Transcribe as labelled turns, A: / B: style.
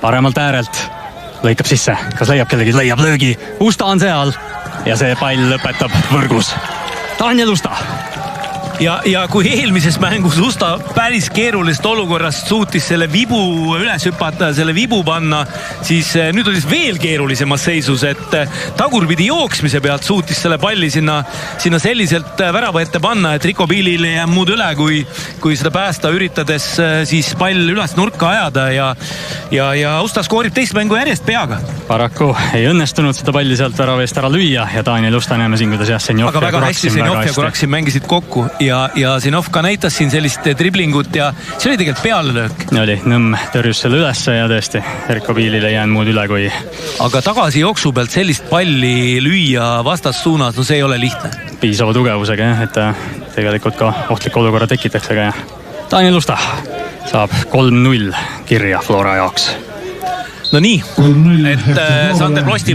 A: paremalt äärelt, lõikab sisse, kas leiab kellegi, leiab löögi, Usta on seal ja see pall lõpetab võrgus. Daniel Usta.
B: Ja kui eelmises mängus Usta päris keerulist olukorrast suutis selle vibu üles hüpata ja selle vibu panna, siis nüüd oli veel keerulisemas seisus, et tagurpidi jooksmise pealt suutis selle palli sinna selliselt värava ette panna, et Rico Piilil ei jää muud üle, kui seda päästa üritades siis pall üles nurka ajada ja Usta skoorib teist mängu järjest peaga.
A: Paraku ei õnnestunud seda palli sealt värava eest ära lüüa ja Daniel Usta näeme siin, kuidas Senjov
B: aga väga hästi Senjov ja Kuraksin mängisid kokku ja Senjov ka näitas siin sellist driblingut ja see oli tegelikult pealelöök.
A: Oli, Nõmm tõrjus selle ülesse ja tõesti, Erko Piilil ei jäänud muud üle kui...
B: Aga tagasi jooksu pealt sellist palli lüüa vastassuunas, no see ei ole lihtne.
A: Piisava tugevusega, et tegelikult ka ohtlik olukorra tekitakse, aga Daniel Usta saab 3-0 kirja Flora jaoks.
B: No nii, et Sander Plosti